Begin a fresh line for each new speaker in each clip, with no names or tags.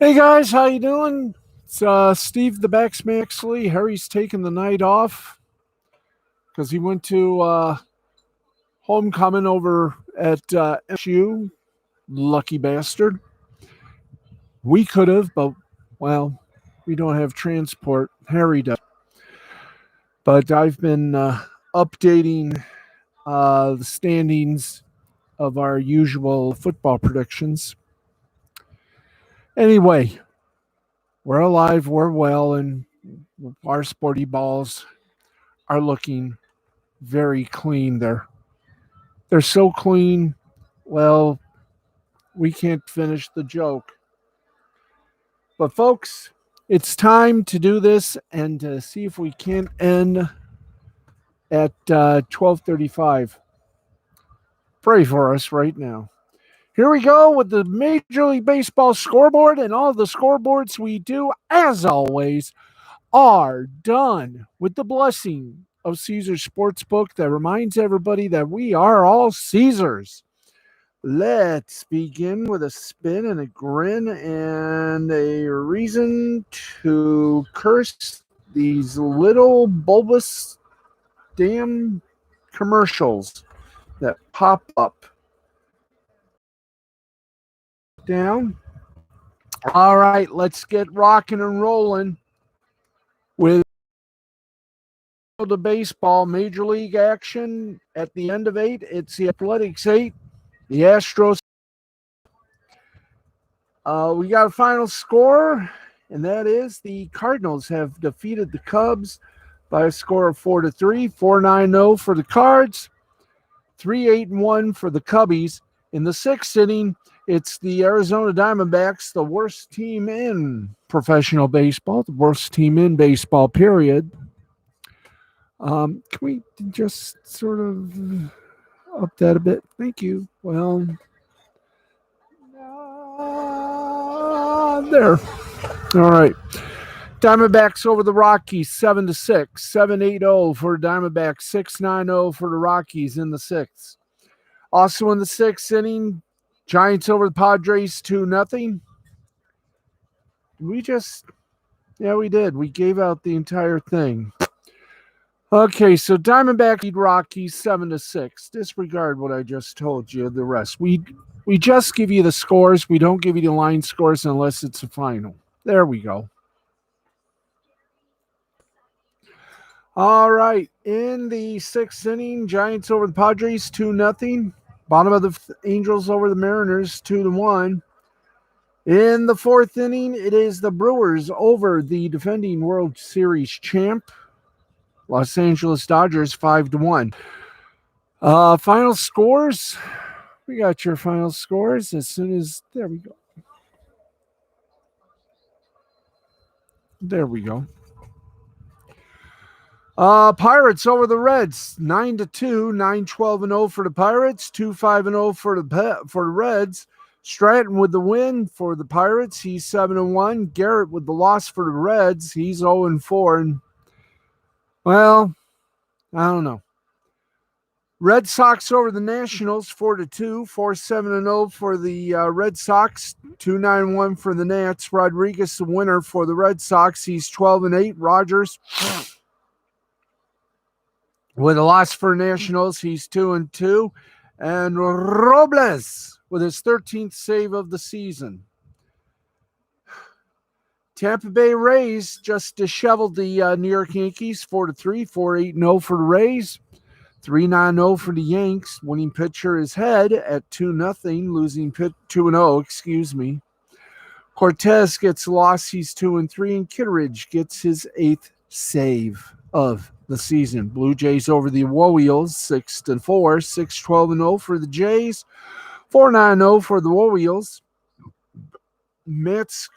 Hey guys, how you doing? It's Steve the Baxman. Actually, Harry's taking the night off because he went to homecoming over at SU. Lucky bastard. We could have, but well, we don't have transport. Harry does. But I've been updating the standings of our usual football predictions. Anyway, we're alive, we're well, and our sporty balls are looking very clean. They're so clean. Well, we can't finish the joke. But folks, it's time to do this and to see if we can't end at 12:35. Pray for us right now. Here we go with the Major League Baseball scoreboard, and all the scoreboards we do, as always, are done with the blessing of Caesars Sportsbook that reminds everybody that we are all Caesars. Let's begin with a spin and a grin and a reason to curse these little bulbous damn commercials that pop up. Down. All right, let's get rocking and rolling with the baseball Major League action at the end of 8. It's the Athletics 8, the Astros. We got a final score, and that is the Cardinals have defeated the Cubs by a score of 4-3, 4-9-0 for the Cards, 3-8-1 for the Cubbies. In the 6th inning, it's the Arizona Diamondbacks, the worst team in professional baseball, the worst team in baseball, period. Can we just sort of up that a bit? Thank you. Well, there. All right. Diamondbacks over the Rockies 7-6, 7-8-0 for Diamondbacks, 6-9-0 for the Rockies in the 6th. Also in the 6th inning, Giants over the Padres 2-0. We did. We gave out the entire thing. Okay, so Diamondback lead Rockies 7-6. Disregard what I just told you. The rest, we just give you the scores. We don't give you the line scores unless it's a final. There we go. All right, in the 6th inning, Giants over the Padres 2-0. Bottom of the Angels over the Mariners 2-1. In the 4th inning, it is the Brewers over the defending World Series champ, Los Angeles Dodgers 5-1. Final scores. We got your final scores as soon as there we go. There we go. Pirates over the Reds 9-2, 9-12-0 for the Pirates, 2-5-0 for the Reds. Stratton with the win for the Pirates. He's 7-1. Garrett with the loss for the Reds. He's 0-4. And well, I don't know. Red Sox over the Nationals 4-2, 4-7-0 for the Red Sox, 2-9-1 for the Nats. Rodriguez the winner for the Red Sox. He's 12-8. Rogers with a loss for Nationals. He's 2-2. And Robles with his 13th save of the season. Tampa Bay Rays just disheveled the New York Yankees 4-3, 4-8-0 for the Rays. 3-9-0 for the Yanks. Winning pitcher is Head at 2-0. Losing pitch 2-0, excuse me. Cortez gets lost. He's 2-3. And Kitteridge gets his 8th save of the season. Blue Jays over the Warriors 6-4. 6-12-0 for the Jays. 4-9-0 for the Warriors. Mets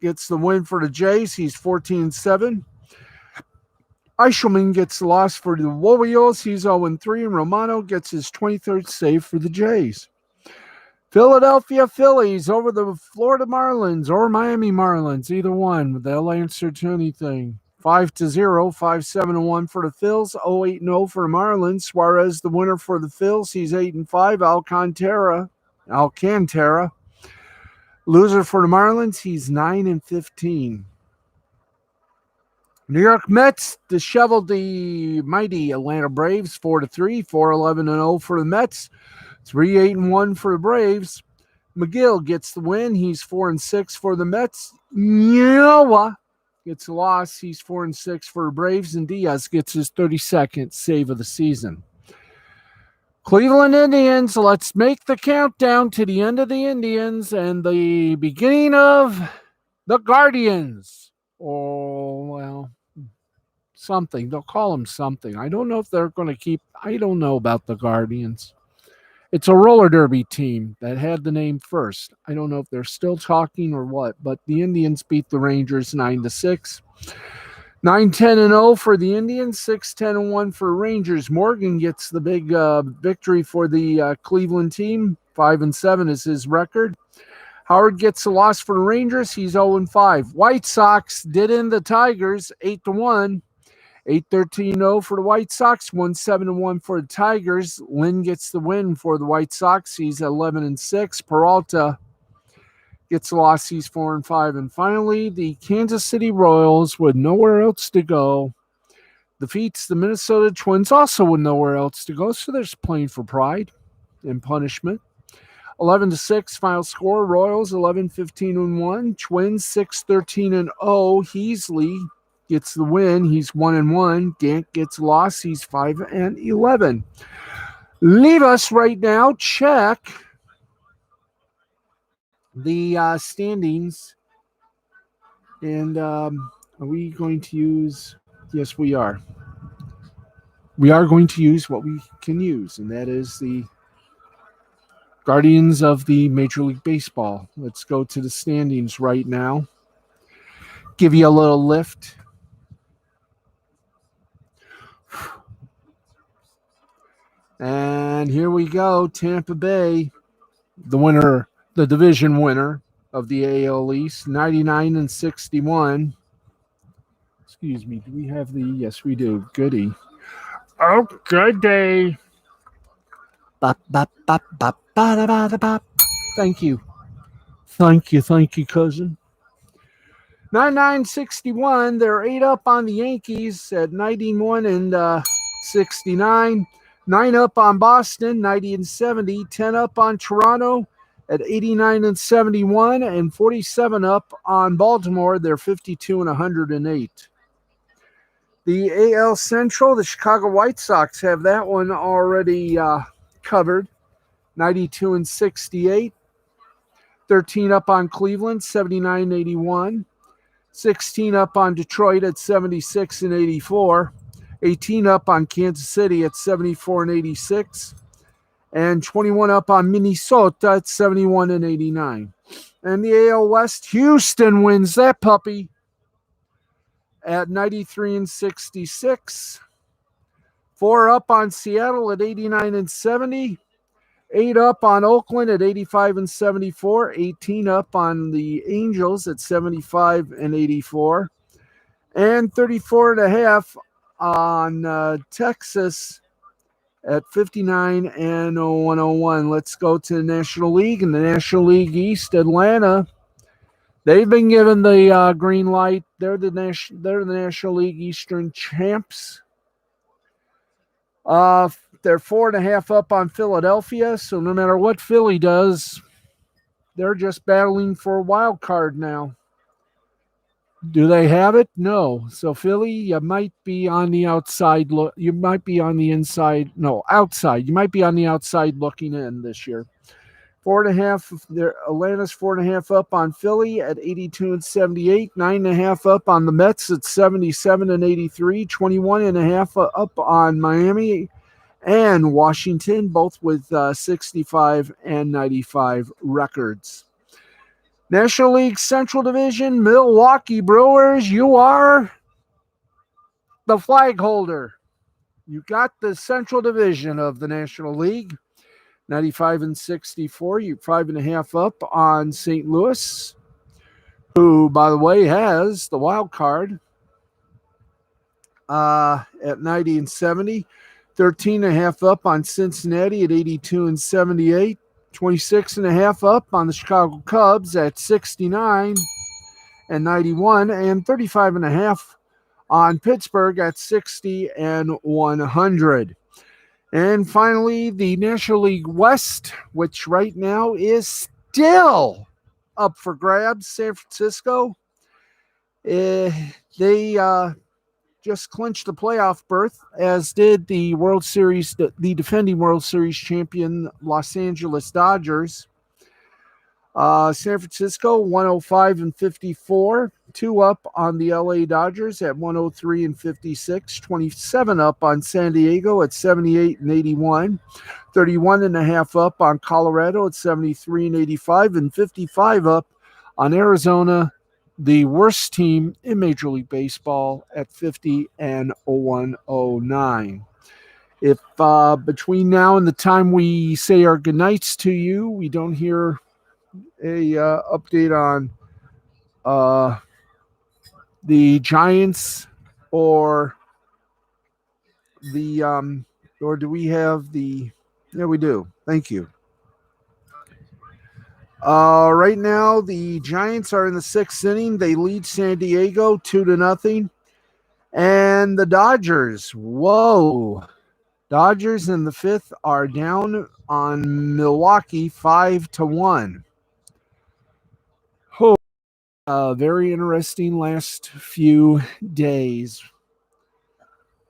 gets the win for the Jays. He's 14-7. Eichelman gets the loss for the Warriors. He's 0-3, and Romano gets his 23rd save for the Jays. Philadelphia Phillies over the Florida Marlins or Miami Marlins, either one. They'll answer to anything. 5-0, 5-7-1 for the Phils, 0-8-0 for the Marlins. Suarez the winner for the Phils. He's 8-5. Alcantara Loser for the Marlins, he's 9-15. New York Mets disheveled the mighty Atlanta Braves 4-3, 4-11-0 for the Mets, 3-8-1 for the Braves. McGill gets the win. He's 4-6 for the Mets. Noah gets a loss. He's 4-6 for the Braves, and Diaz gets his 32nd save of the season. Cleveland Indians, let's make the countdown to the end of the Indians and the beginning of the Guardians. Oh, well, something. They'll call them something. I don't know if they're going to keep. I don't know about the Guardians. It's a roller derby team that had the name first. I don't know if they're still talking or what, but the Indians beat the Rangers 9-6. 9-10-0 for the Indians, 6-10-1 for Rangers. Morgan gets the big victory for the Cleveland team. 5-7 is his record. Howard gets a loss for the Rangers. He's 0-5. White Sox did in the Tigers, 8-1. 8-13-0 for the White Sox, 1-7-1 for the Tigers. Lynn gets the win for the White Sox. He's 11-6. Peralta gets a loss. He's 4-5. And finally, the Kansas City Royals, with nowhere else to go, defeats the Minnesota Twins, also with nowhere else to go. So they're just playing for pride and punishment. 11-6 final score. Royals 11-15-1. Twins 6-13-0. Heasley gets the win. He's 1-1. Gant gets lost. He's 5-11. Leave us right now. Check the standings. And are we going to use? Yes, we are. We are going to use what we can use, and that is the Guardians of the Major League Baseball. Let's go to the standings right now. Give you a little lift. And here we go. Tampa Bay, the winner, the division winner of the AL East, 99-61. Excuse me. Do we have the? Yes, we do. Goody. Oh, good day. Thank you. Thank you, cousin. 99-61. They're 8 up on the Yankees at 91-69. 9 up on Boston, 90-70. 10 up on Toronto at 89-71. And 47 up on Baltimore. They're 52-108. The AL Central, the Chicago White Sox have that one already covered. 92-68. 13 up on Cleveland, 79-81. 16 up on Detroit at 76-84. 18 up on Kansas City at 74-86. And 21 up on Minnesota at 71-89. And the AL West, Houston wins that puppy at 93-66. 4 up on Seattle at 89-70. 8 up on Oakland at 85-74. 18 up on the Angels at 75-84. And 34.5 on Texas at 59-101. Let's go to the National League. In the National League East, Atlanta, they've been given the green light. They're the National League Eastern champs. They're 4.5 up on Philadelphia, so no matter what Philly does, they're just battling for a wild card now. Do they have it? No. So Philly, you might be on the outside. You might be on the inside. No, outside. You might be on the outside looking in this year. 4.5. Atlanta's 4.5 up on Philly at 82-78. 9.5 up on the Mets at 77-83. 21.5 up on Miami and Washington, both with 65-95 records. National League Central Division, Milwaukee Brewers, you are the flag holder. You got the Central Division of the National League, 95-64. You're 5.5 up on St. Louis, who, by the way, has the wild card at 90-70. 13.5 up on Cincinnati at 82-78. 26.5 up on the Chicago Cubs at 69 and 91, and 35.5 on Pittsburgh at 60 and 100. And finally, the National League West, which right now is still up for grabs. San Francisco, they just clinched the playoff berth, as did the World Series, the defending World Series champion Los Angeles Dodgers. San Francisco 105 and 54, 2 up on the LA Dodgers at 103 and 56, 27 up on San Diego at 78 and 81, 31.5 up on Colorado at 73 and 85, and 55 up on Arizona, the worst team in Major League Baseball, at 50 and 109. If between now and the time we say our goodnights to you, we don't hear a update on the Giants or the or do we have the? Yeah, we do. Thank you. Right now, the Giants are in the 6th inning. They lead San Diego 2-0, and the Dodgers. Whoa, Dodgers in the 5th are down on Milwaukee 5-1. Very interesting last few days.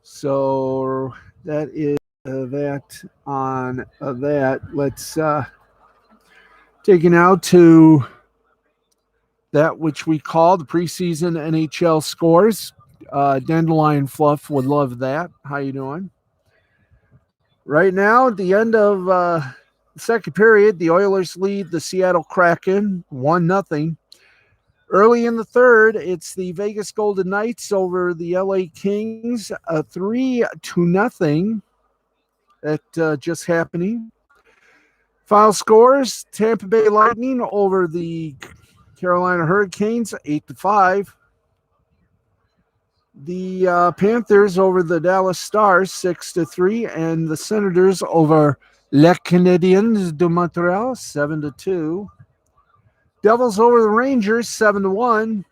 So that is that on that. Let's take it now to that which we call the preseason NHL scores. Dandelion Fluff would love that. How you doing? Right now, at the end of the second period, the Oilers lead the Seattle Kraken 1-0. Early in the third, it's the Vegas Golden Knights over the LA Kings, 3-0. That just happening. Final scores: Tampa Bay Lightning over the Carolina Hurricanes, 8-5. The Panthers over the Dallas Stars, 6-3, and the Senators over Les Canadiens de Montreal, 7-2. Devils over the Rangers, 7-1.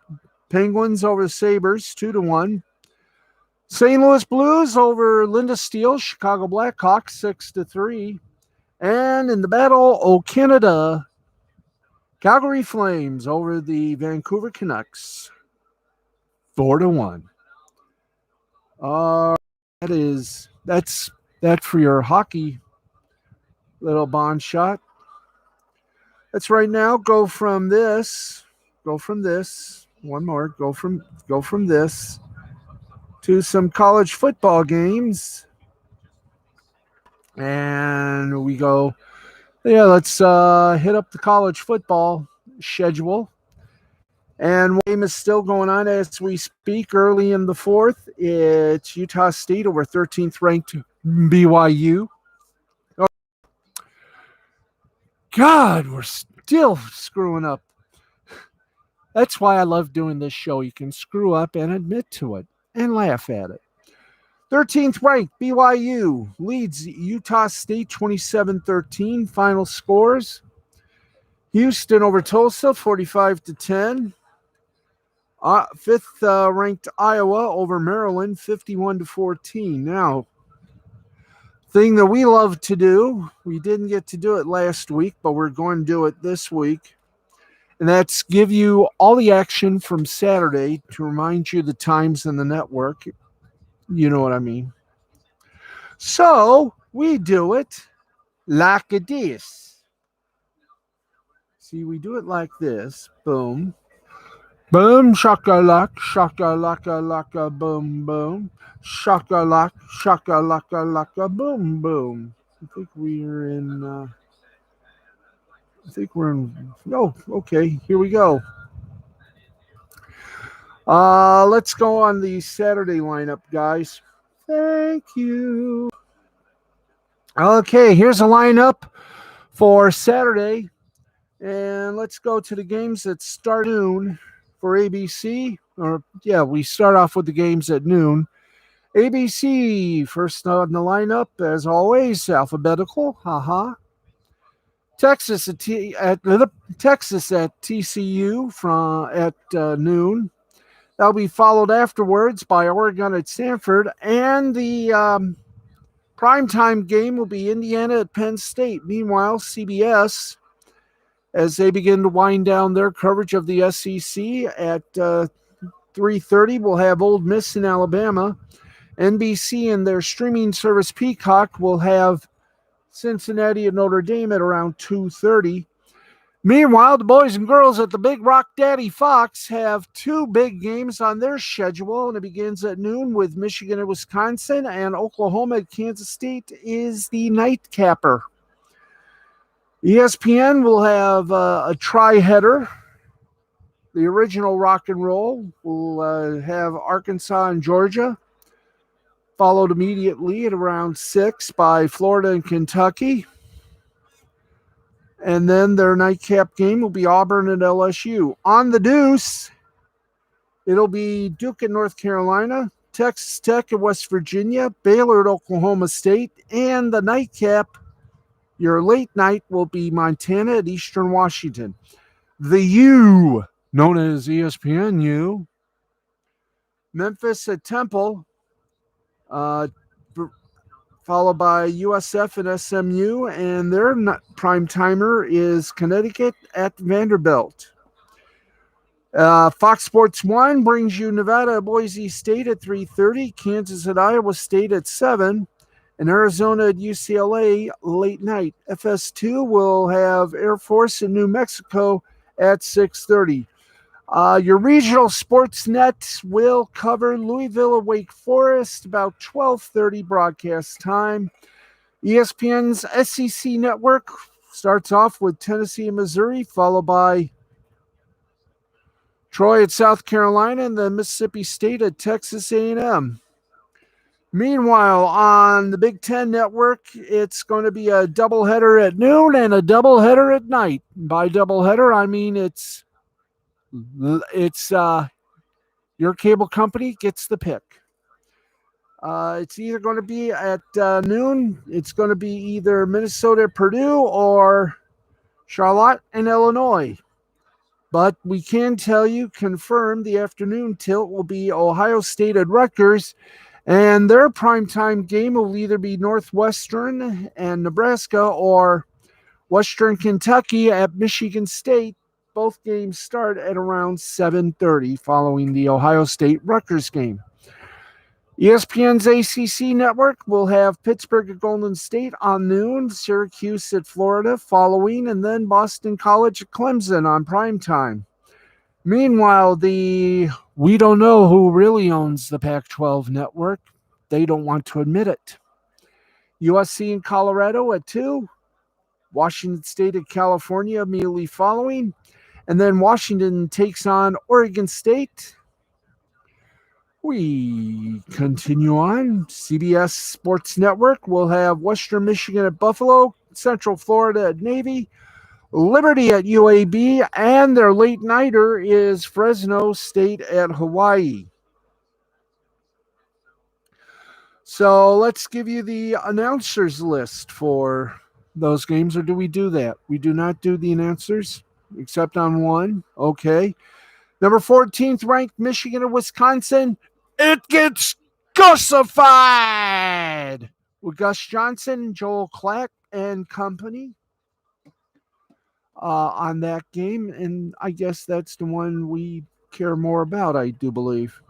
Penguins over the Sabres, 2-1. St. Louis Blues over Linda Steel, Chicago Blackhawks, 6-3. And in the Battle o' Canada, Calgary Flames over the Vancouver Canucks, 4-1. That's that for your hockey little bond shot. Let's right now go from this, one more, go from this to some college football games. And we go, let's hit up the college football schedule. And one game is still going on as we speak. Early in the 4th, it's Utah State over 13th ranked BYU. Oh, God, we're still screwing up. That's why I love doing this show. You can screw up and admit to it and laugh at it. 13th ranked BYU leads Utah State 27-13. Final scores: Houston over Tulsa 45-10. 5th ranked Iowa over Maryland 51-14. Now, thing that we love to do, we didn't get to do it last week, but we're going to do it this week. And that's give you all the action from Saturday to remind you the times in the network. You know what I mean. So we do it like this. See, we do it like this. Boom. Boom, shakalaka, shakalaka, laka, boom, boom. Shakalaka, shakalaka, laka, boom, boom. I think we're in... Oh, okay. Here we go. Let's go on the Saturday lineup, guys. Thank you. Okay, here's a lineup for Saturday. And let's go to the games that start noon for ABC. We start off with the games at noon. ABC, first on the lineup, as always, alphabetical. Haha. Texas at Texas at TCU at noon. That'll be followed afterwards by Oregon at Stanford, and the primetime game will be Indiana at Penn State. Meanwhile, CBS, as they begin to wind down their coverage of the SEC at 3:30, will have Ole Miss in Alabama. NBC and their streaming service Peacock will have Cincinnati and Notre Dame at around 2:30. Meanwhile, the boys and girls at the Big Rock Daddy Fox have two big games on their schedule, and it begins at noon with Michigan and Wisconsin, and Oklahoma at Kansas State is the nightcapper. ESPN will have a tri-header. The original rock and roll will have Arkansas and Georgia, followed immediately at around 6 by Florida and Kentucky. And then their nightcap game will be Auburn and LSU. On the deuce, it'll be Duke at North Carolina, Texas Tech at West Virginia, Baylor at Oklahoma State, and the nightcap, your late night, will be Montana at Eastern Washington. The U, known as ESPN U, Memphis at Temple, followed by USF and SMU, and their prime timer is Connecticut at Vanderbilt. Fox Sports 1 brings you Nevada at Boise State at 3:30, Kansas at Iowa State at 7, and Arizona at UCLA late night. FS2 will have Air Force in New Mexico at 6:30. Your regional sports net will cover Louisville at Wake Forest about 12:30 broadcast time. ESPN's SEC network starts off with Tennessee and Missouri, followed by Troy at South Carolina, and then Mississippi State at Texas A&M. Meanwhile, on the Big Ten Network, it's going to be a doubleheader at noon and a doubleheader at night. By doubleheader, I mean it's your cable company gets the pick. It's either going to be at noon. It's going to be either Minnesota, Purdue, or Charlotte and Illinois. But we can tell you, confirm the afternoon tilt will be Ohio State at Rutgers, and their primetime game will either be Northwestern and Nebraska or Western Kentucky at Michigan State. Both games start at around 7:30 following the Ohio State-Rutgers game. ESPN's ACC network will have Pittsburgh at Golden State on noon, Syracuse at Florida following, and then Boston College at Clemson on primetime. Meanwhile, we don't know who really owns the Pac-12 network. They don't want to admit it. USC and Colorado at 2, Washington State at California immediately following, and then Washington takes on Oregon State. We continue on. CBS Sports Network will have Western Michigan at Buffalo, Central Florida at Navy, Liberty at UAB, and their late nighter is Fresno State at Hawaii. So let's give you the announcers list for those games, or do we do that? We do not do the announcers, except on one. Okay. Number 14th ranked Michigan and Wisconsin. It gets Gussified with Gus Johnson, Joel Klatt, and company on that game. And I guess that's the one we care more about, I do believe.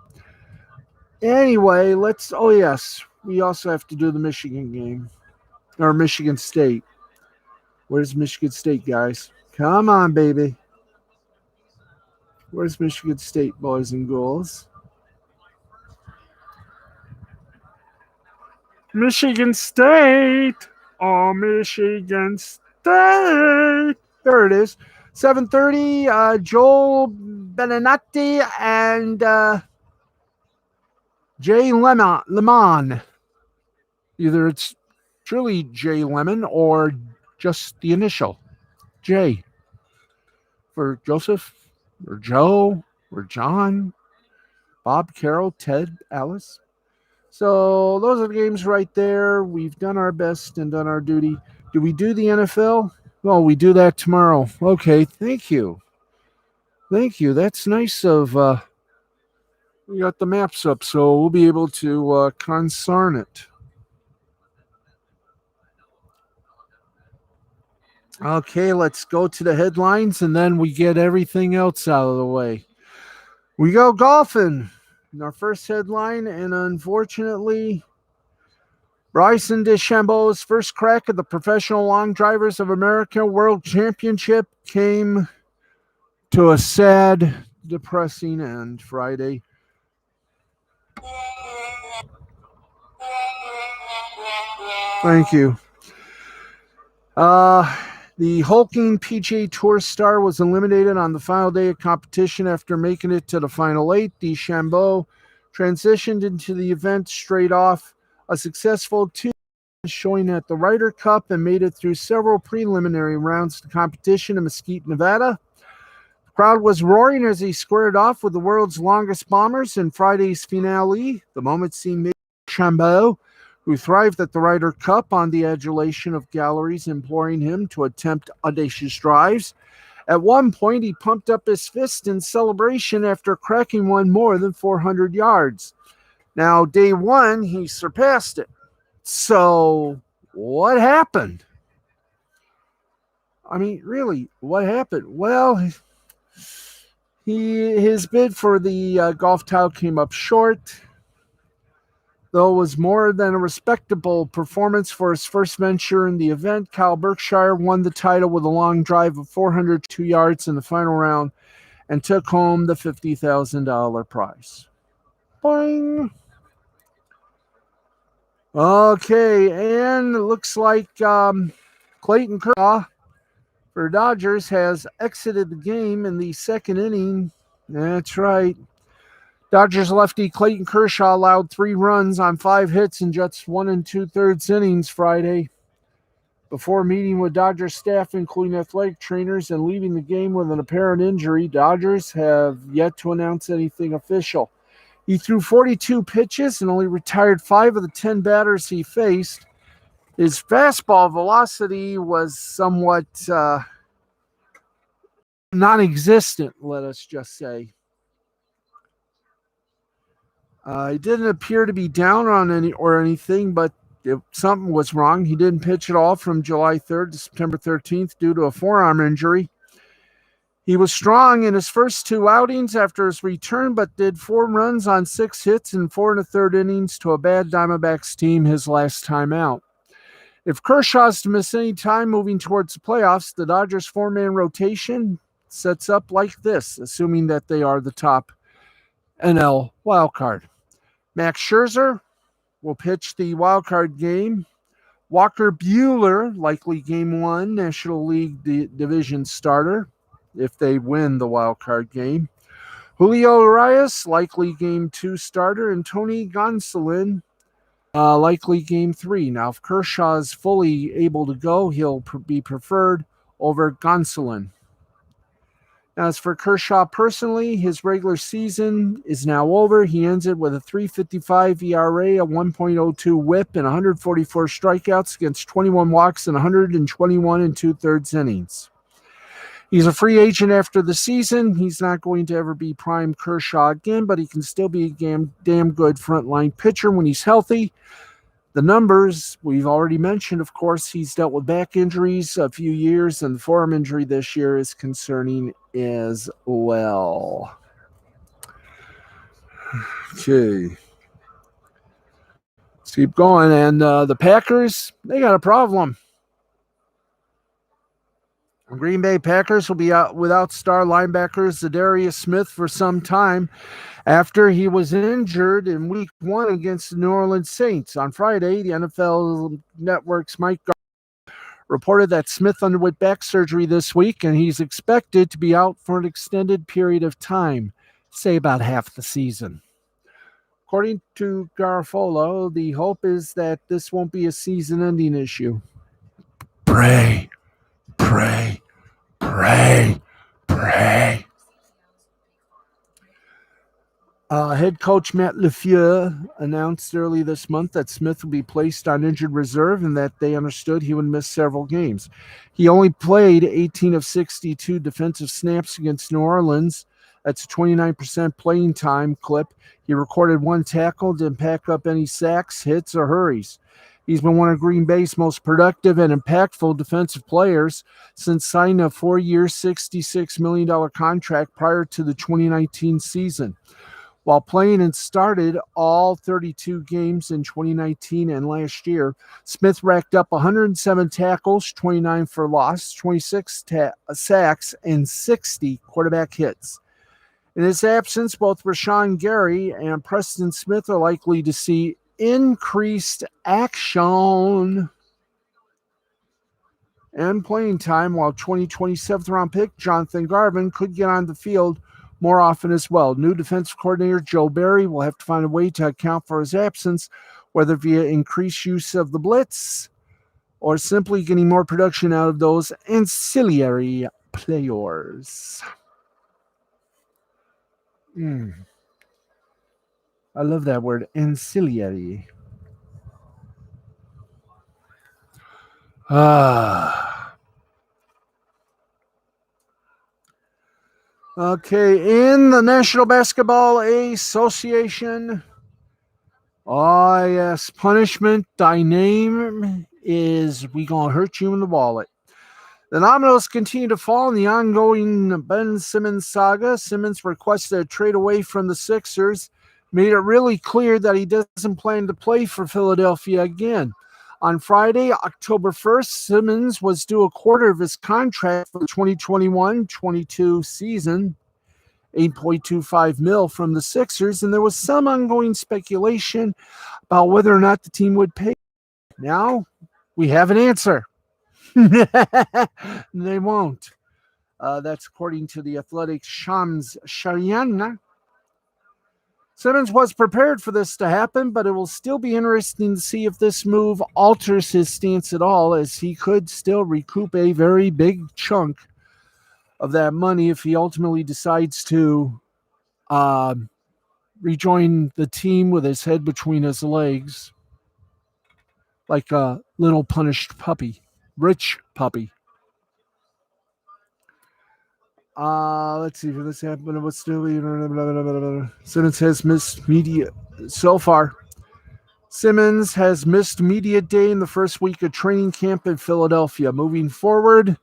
Anyway, we also have to do the Michigan game, or Michigan State. Where's Michigan State, guys? Come on, baby. Where's Michigan State, boys and girls? Michigan State. Oh, Michigan State. There it is. 7:30, Joel Beninati and Jay Lemon. Either it's truly Jay Lemon or just the initial J for Joseph or Joe or John, Bob, Carol, Ted, Alice. So those are the games right there. We've done our best and done our duty. Do we do the NFL? Well, we do that tomorrow. Okay, thank you. Thank you. That's nice of we got the maps up, so we'll be able to concern it. Okay, let's go to the headlines and then we get everything else out of the way. We go golfing in our first headline, and unfortunately, Bryson DeChambeau's first crack at the Professional Long Drivers of America World Championship came to a sad, depressing end Friday. Thank you. The hulking PGA Tour star was eliminated on the final day of competition after making it to the final eight. DeChambeau transitioned into the event straight off, a successful two showing at the Ryder Cup, and made it through several preliminary rounds of competition in Mesquite, Nevada. The crowd was roaring as he squared off with the world's longest bombers in Friday's finale. The moment seemed DeChambeau, who thrived at the Ryder Cup, on the adulation of galleries imploring him to attempt audacious drives. At one point, he pumped up his fist in celebration after cracking one more than 400 yards. Now, day one, he surpassed it. So, what happened? I mean, really, what happened? Well, his bid for the golf title came up short, though it was more than a respectable performance for his first venture in the event. Kyle Berkshire won the title with a long drive of 402 yards in the final round and took home the $50,000 prize. Boing! Okay, and it looks like Clayton Kershaw for Dodgers has exited the game in the second inning. That's right. Dodgers lefty Clayton Kershaw allowed 3 runs on 5 hits in just 1 2/3 innings Friday before meeting with Dodgers staff, including athletic trainers, and leaving the game with an apparent injury. Dodgers have yet to announce anything official. He threw 42 pitches and only retired 5 of the 10 batters he faced. His fastball velocity was somewhat non-existent, let us just say. He didn't appear to be down on anything, but something was wrong. He didn't pitch at all from July 3rd to September 13th due to a forearm injury. He was strong in his first 2 outings after his return, but did 4 runs on 6 hits in 4 1/3 innings to a bad Diamondbacks team his last time out. If Kershaw's to miss any time moving towards the playoffs, the Dodgers' 4-man rotation sets up like this, assuming that they are the top NL wildcard. Max Scherzer will pitch the wildcard game. Walker Buehler, likely Game 1 National League Division starter, if they win the wildcard game. Julio Urias, likely Game 2 starter, and Tony Gonsolin, likely Game 3. Now, if Kershaw is fully able to go, he'll be preferred over Gonsolin. As for Kershaw personally, his regular season is now over. He ends it with a 3.55 ERA, a 1.02 WHIP, and 144 strikeouts against 21 walks and 121 2/3 innings. He's a free agent after the season. He's not going to ever be prime Kershaw again, but he can still be a damn good frontline pitcher when he's healthy. The numbers we've already mentioned, of course, he's dealt with back injuries a few years, and the forearm injury this year is concerning as well. Okay. Let's keep going. And the Packers, they got a problem. Green Bay Packers will be out without star linebacker Zadarius Smith for some time after he was injured in Week 1 against the New Orleans Saints. On Friday, the NFL Network's Mike Garber reported that Smith underwent back surgery this week, and he's expected to be out for an extended period of time, say about half the season. According to Garofalo, the hope is that this won't be a season-ending issue. Pray. Head coach Matt LeFleur announced early this month that Smith will be placed on injured reserve and that they understood he would miss several games. He only played 18 of 62 defensive snaps against New Orleans. That's a 29% playing time clip. He recorded one tackle, didn't pack up any sacks, hits, or hurries. He's been one of Green Bay's most productive and impactful defensive players since signing a 4-year, $66 million contract prior to the 2019 season. While playing and started all 32 games in 2019 and last year, Smith racked up 107 tackles, 29 for loss, 26 sacks, and 60 quarterback hits. In his absence, both Rashawn Gary and Preston Smith are likely to see increased action and playing time, while 2027th round pick Jonathan Garvin could get on the field more often as well. New defensive coordinator Joe Barry will have to find a way to account for his absence, whether via increased use of the blitz or simply getting more production out of those ancillary players. I love that word, ancillary. Okay, in the National Basketball Association. Oh, yes, punishment. Thy name is we gonna hurt you in the wallet. The dominoes continue to fall in the ongoing Ben Simmons saga. Simmons requested a trade away from the Sixers, made it really clear that he doesn't plan to play for Philadelphia again. On Friday, October 1st, Simmons was due a quarter of his contract for the 2021-22 season, $8.25 million from the Sixers, and there was some ongoing speculation about whether or not the team would pay. Now we have an answer. They won't. That's according to the Athletic's Shams Charania. Simmons was prepared for this to happen, but it will still be interesting to see if this move alters his stance at all, as he could still recoup a very big chunk of that money if he ultimately decides to rejoin the team with his head between his legs, like a little punished puppy, rich puppy. Let's see if this happened. What's still Simmons has missed media so far. Simmons has missed media day in the first week of training camp in Philadelphia. Moving forward,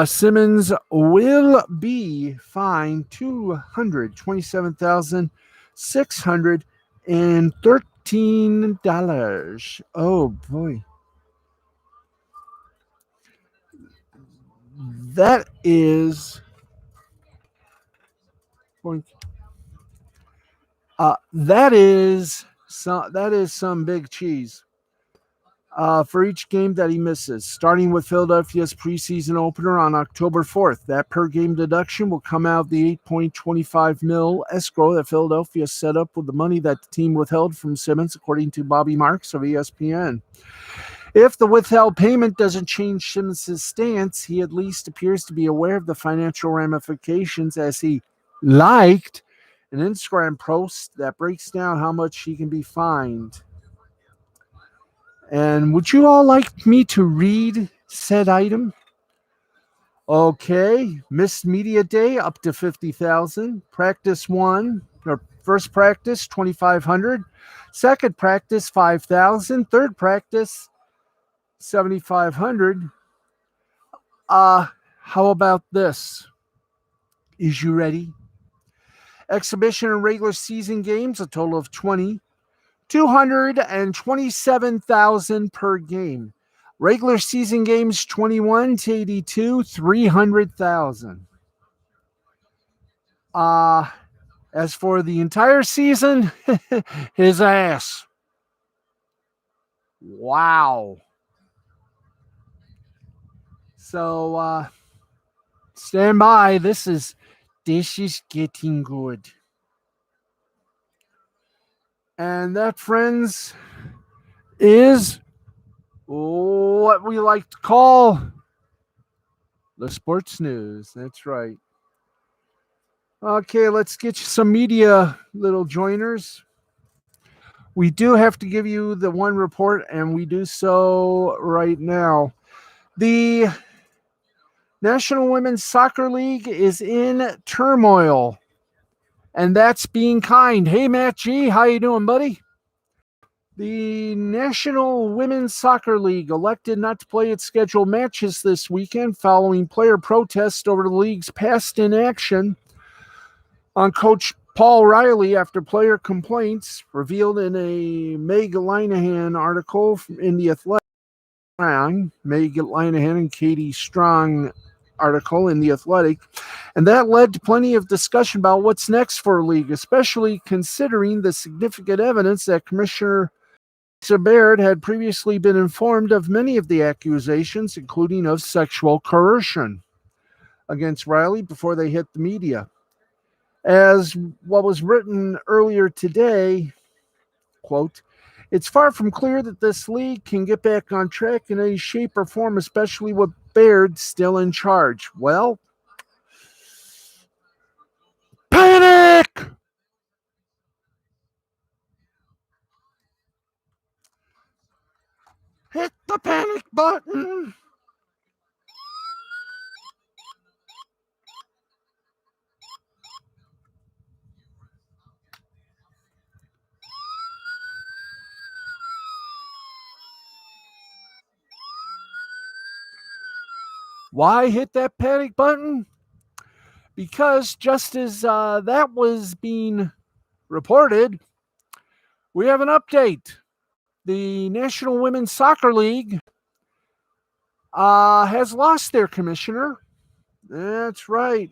Simmons will be fined $227,613. Oh boy. That is some big cheese. For each game that he misses, starting with Philadelphia's preseason opener on October 4th. That per game deduction will come out of the $8.25 million escrow that Philadelphia set up with the money that the team withheld from Simmons, according to Bobby Marks of ESPN. If the withheld payment doesn't change Simmons' stance, he at least appears to be aware of the financial ramifications, as he liked an Instagram post that breaks down how much he can be fined. And would you all like me to read said item? Okay, missed media day up to $50,000. Practice 1 or first practice $2,500. Second practice $5,000. Third practice $7,500. How about this? Is you ready? Exhibition and regular season games, a total of 20. $227,000 per game. Regular season games 21 to 82, $300,000. As for the entire season, his ass. Wow. So stand by. This is getting good. And that, friends, is what we like to call the sports news. That's right. Okay, let's get you some media, little joiners. We do have to give you the one report, and we do so right now. The National Women's Soccer League is in turmoil, and that's being kind. Hey, Matt G, how you doing, buddy? The National Women's Soccer League elected not to play its scheduled matches this weekend following player protests over the league's past inaction on Coach Paul Riley after player complaints revealed in a Meg Linehan article in The Athletic. Meg Linehan and Katie Strong article in The Athletic. And that led to plenty of discussion about what's next for a league, especially considering the significant evidence that Commissioner Lisa Baird had previously been informed of many of the accusations, including of sexual coercion against Riley before they hit the media. As what was written earlier today, quote, "It's far from clear that this league can get back on track in any shape or form, especially with Baird still in charge." Well, panic! Hit the panic button! Why hit that panic button? Because just as that was being reported, we have an update. The National Women's Soccer League has lost their commissioner. That's right.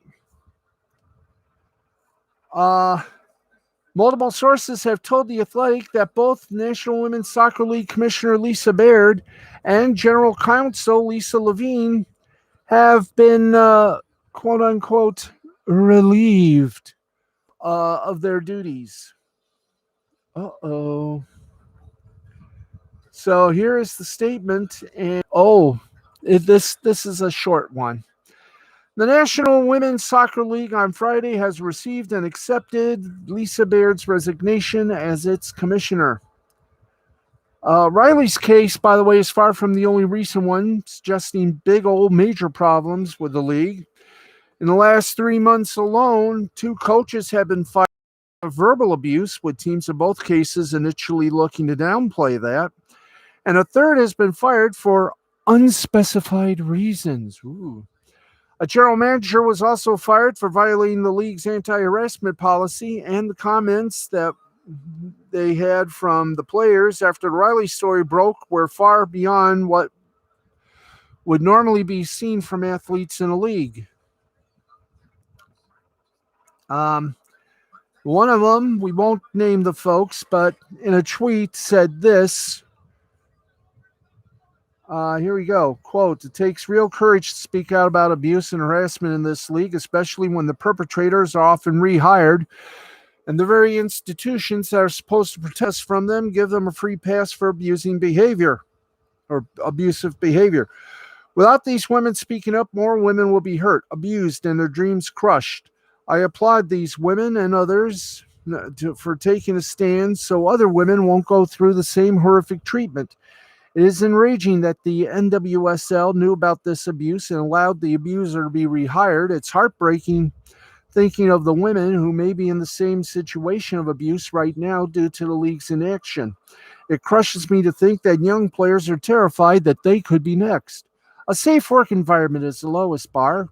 Multiple sources have told The Athletic that both National Women's Soccer League Commissioner Lisa Baird and General Counsel Lisa Levine have been, quote unquote, relieved of their duties. Uh-oh. So here is the statement, and this is a short one. The National Women's Soccer League on Friday has received and accepted Lisa Baird's resignation as its commissioner. Riley's case, by the way, is far from the only recent one, suggesting big old major problems with the league. In the last 3 months alone, 2 coaches have been fired for verbal abuse, with teams in both cases initially looking to downplay that. And a third has been fired for unspecified reasons. Ooh. A general manager was also fired for violating the league's anti-harassment policy, and the comments that they had from the players after the Riley story broke were far beyond what would normally be seen from athletes in a league. One of them, we won't name the folks, but in a tweet said this. Here we go. Quote, "It takes real courage to speak out about abuse and harassment in this league, especially when the perpetrators are often rehired, and the very institutions that are supposed to protest from them give them a free pass for abusing behavior or abusive behavior. Without these women speaking up, more women will be hurt, abused, and their dreams crushed. I applaud these women and others for taking a stand so other women won't go through the same horrific treatment. It is enraging that the NWSL knew about this abuse and allowed the abuser to be rehired. It's heartbreaking thinking of the women who may be in the same situation of abuse right now due to the league's inaction. It crushes me to think that young players are terrified that they could be next. A safe work environment is the lowest bar.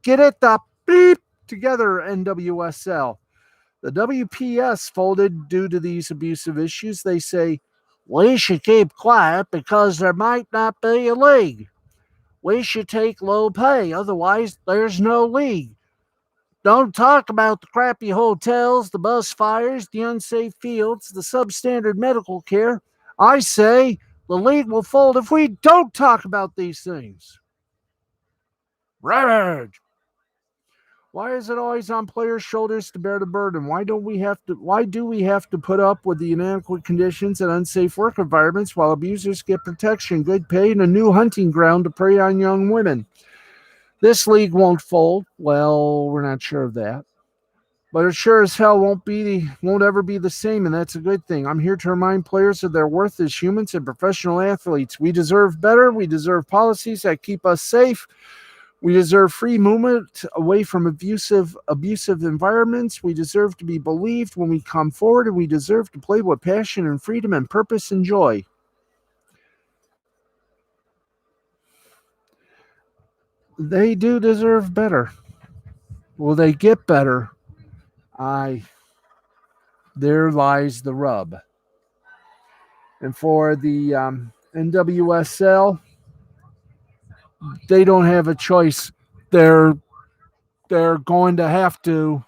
Get it the beep together, NWSL. The WPS folded due to these abusive issues. They say, we should keep quiet because there might not be a league. We should take low pay, otherwise there's no league. Don't talk about the crappy hotels, the bus fires, the unsafe fields, the substandard medical care. I say the league will fold if we don't talk about these things." Rage. Why is it always on players' shoulders to bear the burden? Why do we have to put up with the inadequate conditions and unsafe work environments while abusers get protection, good pay, and a new hunting ground to prey on young women? This league won't fold. Well, we're not sure of that. But it sure as hell won't ever be the same, and that's a good thing. I'm here to remind players of their worth as humans and professional athletes. We deserve better. We deserve policies that keep us safe. We deserve free movement away from abusive environments. We deserve to be believed when we come forward, and we deserve to play with passion and freedom and purpose and joy. They do deserve better. Will they get better? There lies the rub. And for the NWSL, they don't have a choice. They're going to have to,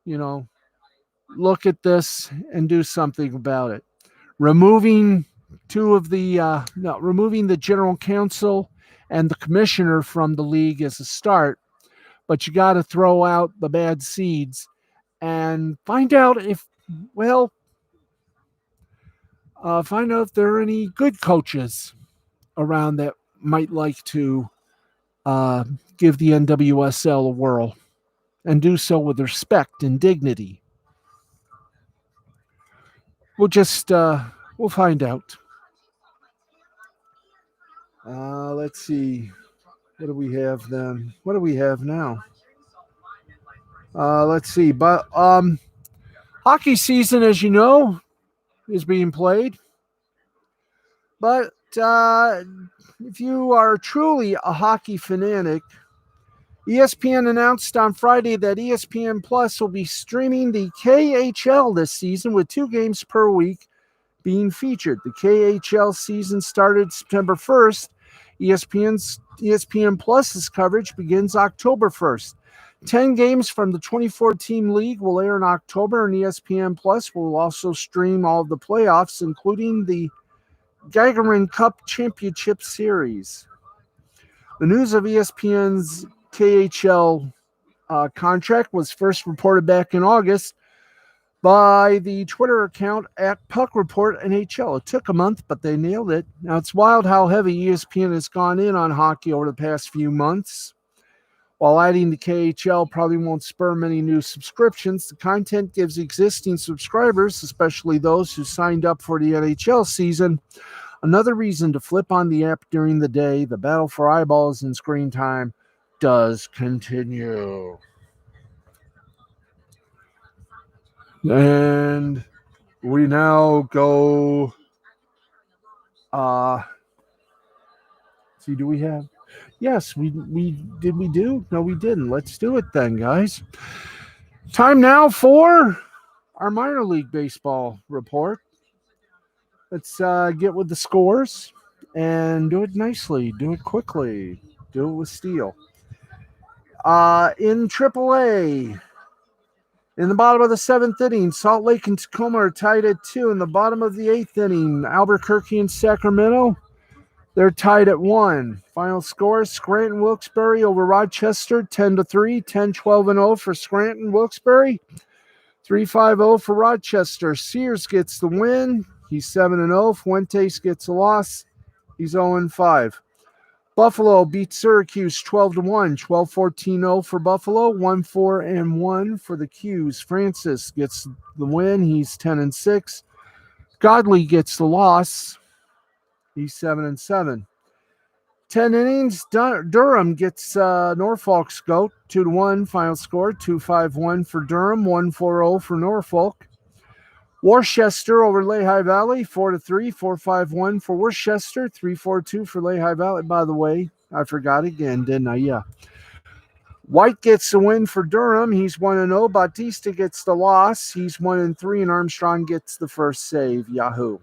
look at this and do something about it. Removing removing the general counsel and the commissioner from the league is a start, but you got to throw out the bad seeds and find out if there are any good coaches around that might like to give the NWSL a whirl and do so with respect and dignity. We'll find out. Let's see. What do we have then? What do we have now? Let's see. But hockey season, as you know, is being played. But if you are truly a hockey fanatic, ESPN announced on Friday that ESPN Plus will be streaming the KHL this season with 2 games per week being featured. The KHL season started September 1st. ESPN Plus's coverage begins October 1st. 10 games from the 24-team league will air in October, and ESPN Plus will also stream all of the playoffs, including the Gagarin Cup Championship Series. The news of ESPN's KHL contract was first reported back in August by the Twitter account at Puck Report NHL. It took a month, but they nailed it. Now, it's wild how heavy ESPN has gone in on hockey over the past few months. While adding the KHL probably won't spur many new subscriptions, the content gives existing subscribers, especially those who signed up for the NHL season, another reason to flip on the app during the day. The battle for eyeballs and screen time does continue. And we now go. See, do we have? Yes, we did. We do? No, we didn't. Let's do it then, guys. Time now for our minor league baseball report. Let's get with the scores and do it nicely. Do it quickly. Do it with steel. In AAA, in the bottom of the 7th inning, Salt Lake and Tacoma are tied at 2. In the bottom of the 8th inning, Albuquerque and Sacramento, they're tied at 1. Final score, Scranton Wilkes-Barre over Rochester, 10-3, 10-12-0 for Scranton Wilkes-Barre, 3-5-0 for Rochester. Sears gets the win. He's 7-0. Fuentes gets a loss. He's 0-5. Buffalo beats Syracuse 12-1, 12-14-0 for Buffalo, 1-4-1 for the Qs. Francis gets the win. He's 10-6. Godley gets the loss. He's 7-7. 10 innings. Durham gets Norfolk's goat 2-1. Final score 2-5-1 for Durham, 1-4-0 for Norfolk. Worcester over Lehigh Valley 4-3, 4-5-1 for Worcester, 3-4-2 for Lehigh Valley. By the way, I forgot again, didn't I? Yeah. White gets the win for Durham. He's 1-0. Bautista gets the loss. He's 1-3, and Armstrong gets the first save. Yahoo!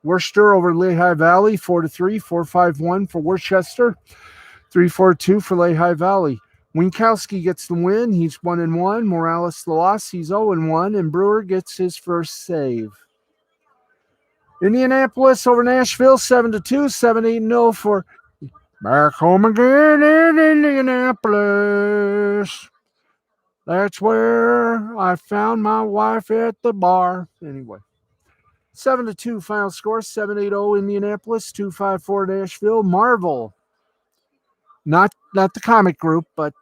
Worcester over Lehigh Valley 4-3, 4-5-1 for Worcester, 3-4-2 for Lehigh Valley. Winkowski gets the win. He's 1-1. Morales the loss. He's 0-1. And Brewer gets his first save. Indianapolis over Nashville 7-2, 7-8-0 for back home again in Indianapolis. That's where I found my wife at the bar. Anyway, 7-2 final score. 7-8-0 Indianapolis. 2-5-4 Nashville. Marvel. Not the comic group, but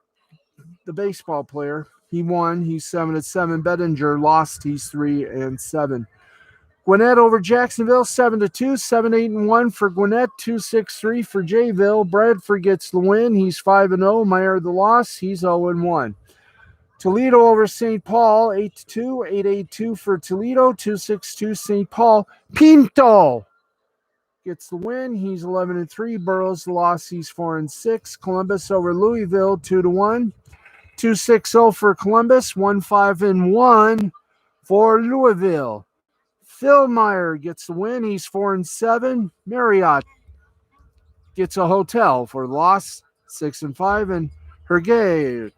the baseball player. He won. He's 7-7. Bettinger lost. He's 3-7. Gwinnett over Jacksonville, 7-2, 7-8-1 for Gwinnett, 2-6-3 for Jayville. Bradford gets the win. He's 5-0. Meyer the loss. He's 0-1. Toledo over St. Paul, 8-2, 8-8-2 for Toledo, 2-6-2 St. Paul. Pinto gets the win. He's 11-3. Burroughs the loss. He's 4-6. Columbus over Louisville, 2-1. 2-6-0 for Columbus, 1-5-1 for Louisville. Phil Meyer gets the win. He's 4-7. Marriott gets a hotel for loss, 6-5. And Herget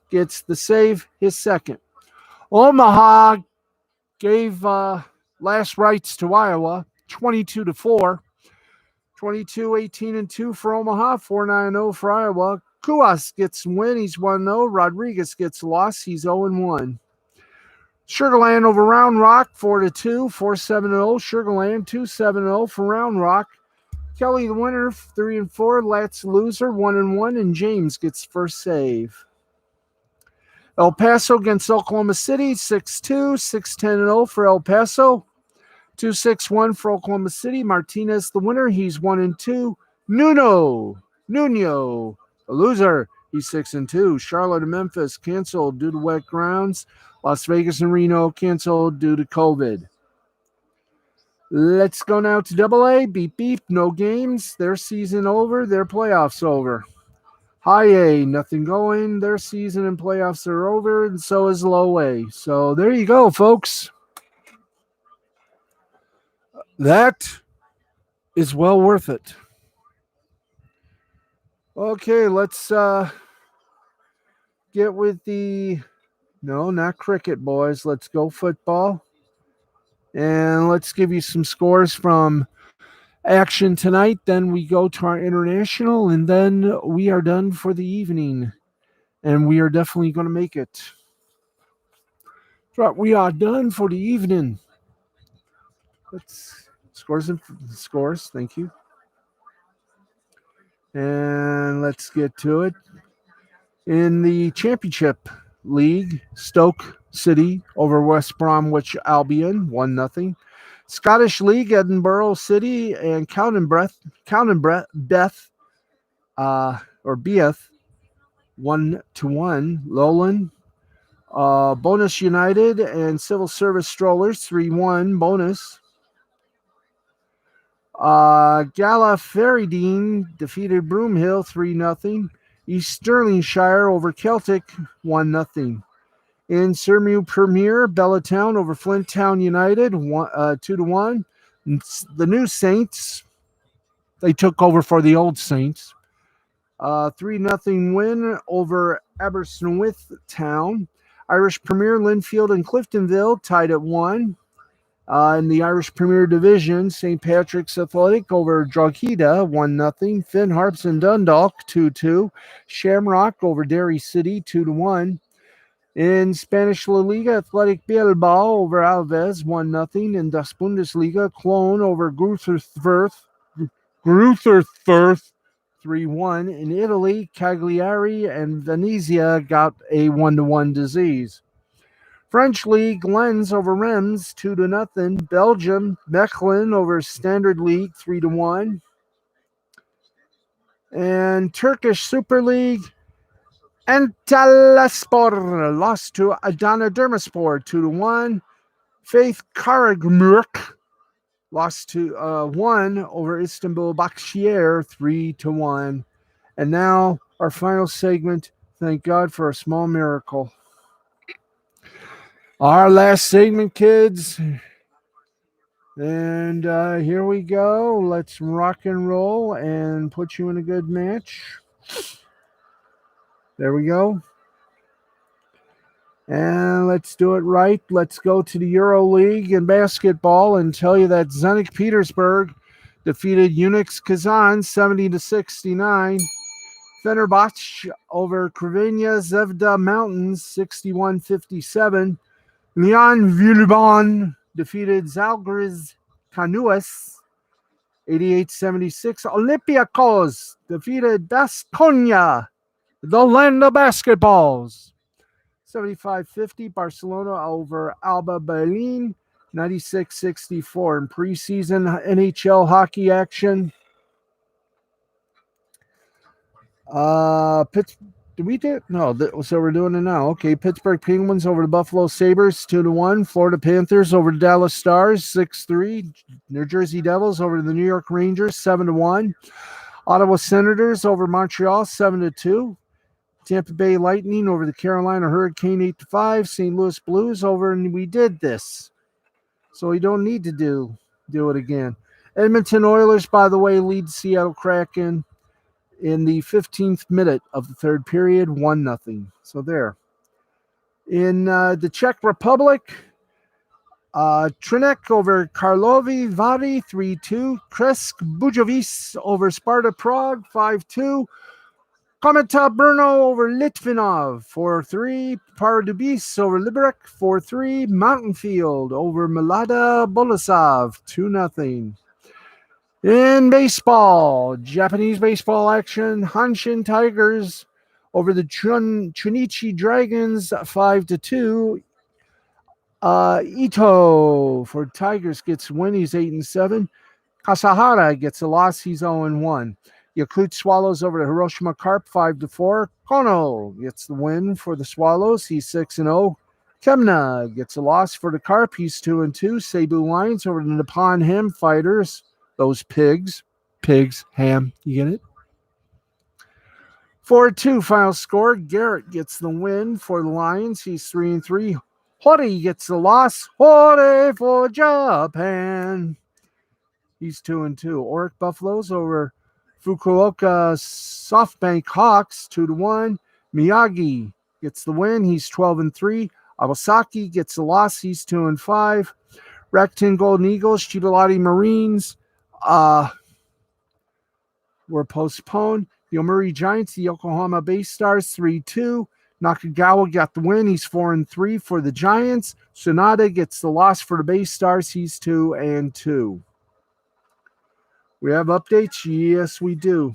gets the save, his second. Omaha gave last rights to Iowa, 22-4. 22-18-2 for Omaha, 4-9-0 for Iowa. Kuas gets the win. He's 1-0. Rodriguez gets the loss. He's 0-1. Sugarland over Round Rock, 4-2, 4-7-0. Sugarland, 2-7-0 for Round Rock. Kelly the winner, 3-4. Latz loser, 1-1. And James gets first save. El Paso against Oklahoma City, 6-2, 6-10-0 for El Paso. 2-6-1 for Oklahoma City. Martinez the winner. He's 1-2. Nuno, the loser. He's 6-2. Charlotte and Memphis canceled due to wet grounds. Las Vegas and Reno canceled due to COVID. Let's go now to AA. Beep, beep. No games. Their season over. Their playoffs over. High A, nothing going. Their season and playoffs are over, and so is Low A. So there you go, folks. That is well worth it. Okay, let's get with the... No, not cricket, boys. Let's go football. And let's give you some scores from action tonight. Then we go to our international, and then we are done for the evening. And we are definitely going to make it. But we are done for the evening. Let's scores. Thank you. And let's get to it. In the championship league, Stoke City over West Bromwich Albion, 1-0. Scottish League, Edinburgh City and Beath, 1-1. Lowland, Bonus United and Civil Service Strollers, 3-1. Bonus. Gala Ferrydean defeated Broomhill 3-0. East Stirlingshire over Celtic 1-0. In Sirmew Premier, Bellatown over Flint Town United 2-1. The new Saints, they took over for the old Saints. 3-0 win over Aberystwyth Town. Irish Premier, Linfield and Cliftonville tied at 1. In the Irish Premier Division, St. Patrick's Athletic over Drogheda, 1-0. Finn Harps and Dundalk, 2-2. Shamrock over Derry City, 2-1. In Spanish La Liga, Athletic Bilbao over Alves, 1-0. In Das Bundesliga, Cologne over Grutherfurth, 3-1. In Italy, Cagliari and Venezia got a 1-1 disease. French League, Lens over Reims, 2-0. Belgium, Mechelen over Standard League, 3-1. And Turkish Super League, Antalyaspor lost to Adana Demirspor, 2-1. Faith Karagümrük lost to 1 over Istanbul Başakşehir, 3-1. And now our final segment. Thank God for a small miracle. Our last segment, kids. And here we go. Let's rock and roll and put you in a good match. There we go. And let's do it right. Let's go to the Euro League in basketball and tell you that Zenit Petersburg defeated Unix Kazan 70-69. Fenerbahce over Crvena Zvezda Mountains 61-57. Leon Villeurbanne defeated Zalgiris Kaunas 88-76. Olympiacos defeated Baskonia the Orlando Basketballs. 75-50, Barcelona over Alba Berlin. 96-64 in preseason NHL hockey action. Did we do? No, so we're doing it now. Okay, Pittsburgh Penguins over the Buffalo Sabres 2-1. Florida Panthers over the Dallas Stars 6-3. New Jersey Devils over the New York Rangers 7-1. Ottawa Senators over Montreal 7-2. Tampa Bay Lightning over the Carolina Hurricane 8-5. St. Louis Blues over, and we did this, so we don't need to do it again. Edmonton Oilers, by the way, lead Seattle Kraken in the 15th minute of the third period, 1-0. So there. In the Czech Republic, Trinek over Karlovy Vary 3-2. Kresk Bujovic over Sparta Prague 5-2. Kometa Brno over Litvinov 4-3. Pardubice over Liberec 4-3. Mountain Field over Mlada Boleslav 2-0. In baseball, Japanese baseball action, Hanshin Tigers over the Chunichi Dragons 5-2. Ito for Tigers gets win. He's 8-7. Kasahara gets a loss. He's 0-1. Yakut Swallows over the Hiroshima Carp 5-4. Kono gets the win for the Swallows. He's 6-0. Kemna gets a loss for the Carp. He's 2-2. Cebu Lions over the Nippon Ham Fighters. Those pigs, ham, you get it? 4-2 final score. Garrett gets the win for the Lions. He's 3-3. Hori gets the loss. Hori for Japan. He's 2-2. Oric Buffaloes over Fukuoka SoftBank Hawks 2-1. Miyagi gets the win. He's 12-3. Awasaki gets the loss. He's 2-5. Rakuten Golden Eagles, Chibalati Marines were postponed. The Yomiuri Giants, the Yokohama Bay Stars 3-2. Nakagawa got the win. He's 4-3 for the Giants. Sonata gets the loss for the Bay Stars. He's 2-2. We have updates? Yes, we do.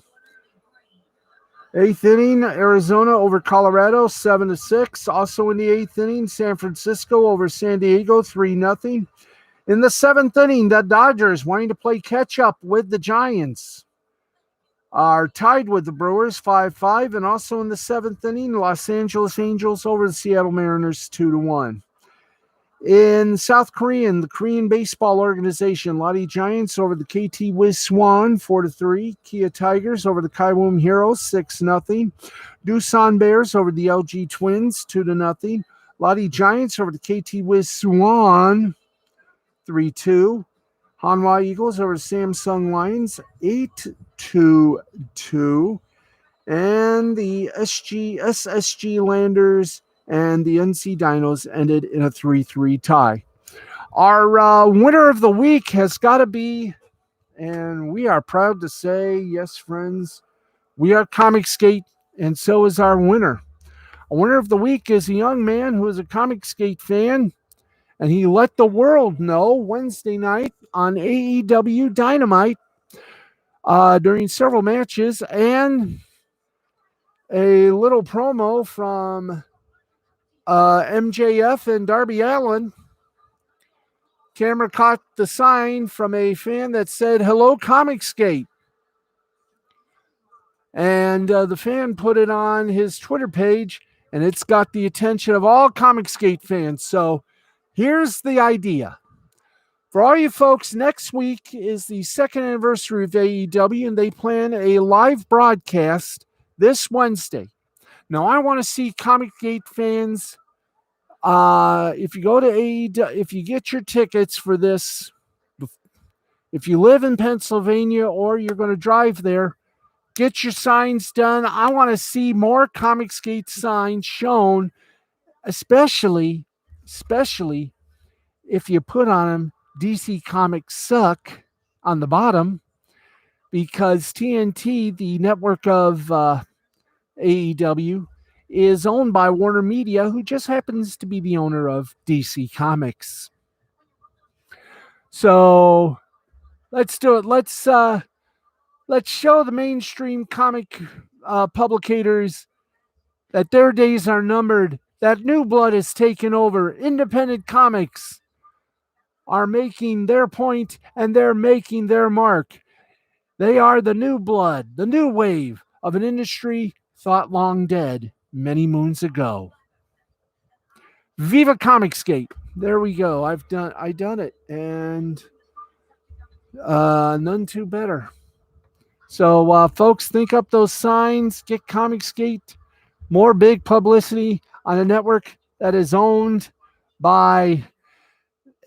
8th inning, Arizona over Colorado 7-6. Also in the 8th inning, San Francisco over San Diego 3-0. In the 7th inning, the Dodgers, wanting to play catch-up with the Giants, are tied with the Brewers 5-5. And also in the 7th inning, Los Angeles Angels over the Seattle Mariners 2-1. In South Korean, the Korean Baseball Organization, Lotte Giants over the KT Wiz Swan 4-3. Kia Tigers over the Kaiwoom Heroes 6-0. Doosan Bears over the LG Twins 2-0. Lotte Giants over the KT Wiz Swan 3-2. Hanwha Eagles over Samsung Lions 8-2. And the SSG Landers and the NC Dinos ended in a 3-3 tie. Our winner of the week has got to be, and we are proud to say, yes, friends, we are Comic Skate, and so is our winner. Our winner of the week is a young man who is a Comic Skate fan, and he let the world know Wednesday night on AEW Dynamite during several matches and a little promo from MJF and Darby Allin. Camera caught the sign from a fan that said, "Hello, Comic Skate." And the fan put it on his Twitter page, and it's got the attention of all Comic Skate fans. So here's the idea. For all you folks, next week is the 2nd anniversary of AEW, and they plan a live broadcast this Wednesday. Now, I want to see Comic Skate fans. If you go to AEW, if you get your tickets for this, if you live in Pennsylvania or you're going to drive there, get your signs done. I want to see more Comic Skate signs shown, especially if you put on them DC Comics Suck on the bottom, because TNT, the network of AEW, is owned by Warner Media, who just happens to be the owner of DC Comics. So let's do it. Let's show the mainstream comic publicators that their days are numbered, that new blood is taken over. Independent comics are making their point and they're making their mark. They are the new blood, the new wave of an industry thought long dead many moons ago. Viva Comicscape. There we go. I done it, and none too better. So, folks, think up those signs. Get Comicscape. More big publicity on a network that is owned by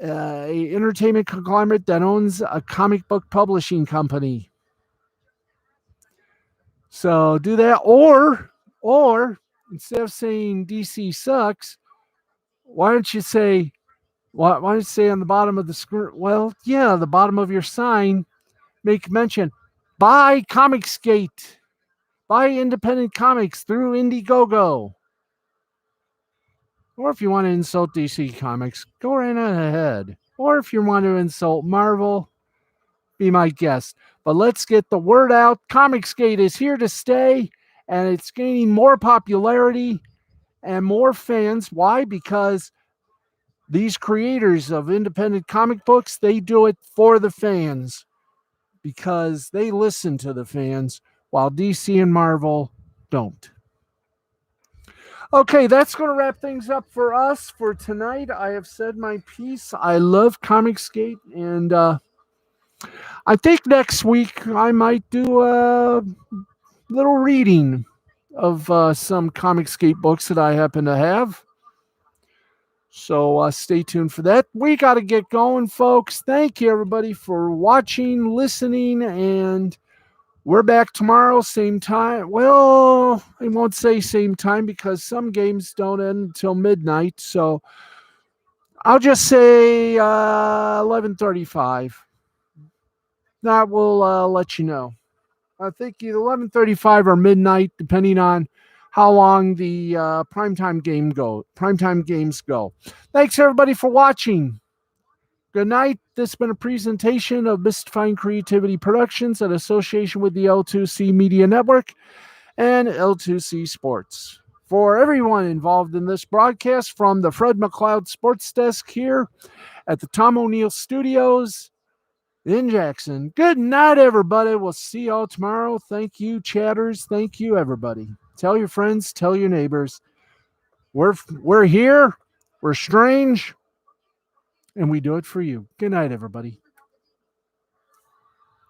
a entertainment conglomerate that owns a comic book publishing company. So do that, or instead of saying DC sucks, why don't you say on the bottom of the screen? Well, yeah, the bottom of your sign, make mention, buy Comicsgate, buy independent comics through Indiegogo. Or if you want to insult DC Comics, go right ahead. Or if you want to insult Marvel, be my guest. But let's get the word out. Comicsgate is here to stay, and it's gaining more popularity and more fans. Why? Because these creators of independent comic books, they do it for the fans because they listen to the fans, while DC and Marvel don't. Okay, that's going to wrap things up for us for tonight. I have said my piece. I love Comicsgate, and I think next week I might do a little reading of some Comicsgate books that I happen to have. So stay tuned for that. We got to get going, folks. Thank you, everybody, for watching, listening, and we're back tomorrow, same time. Well, I won't say same time because some games don't end until midnight. So I'll just say 11:35. That will let you know. I think either 11:35 or midnight, depending on how long the primetime games go. Thanks, everybody, for watching. Good night. This has been a presentation of Mystifying Creativity Productions in association with the L2C Media Network and L2C Sports. For everyone involved in this broadcast, from the Fred McLeod Sports Desk here at the Tom O'Neill Studios in Jackson. Good night, everybody. We'll see y'all tomorrow. Thank you, chatters. Thank you, everybody. Tell your friends, tell your neighbors. We're here. We're strange. And we do it for you. Good night, everybody.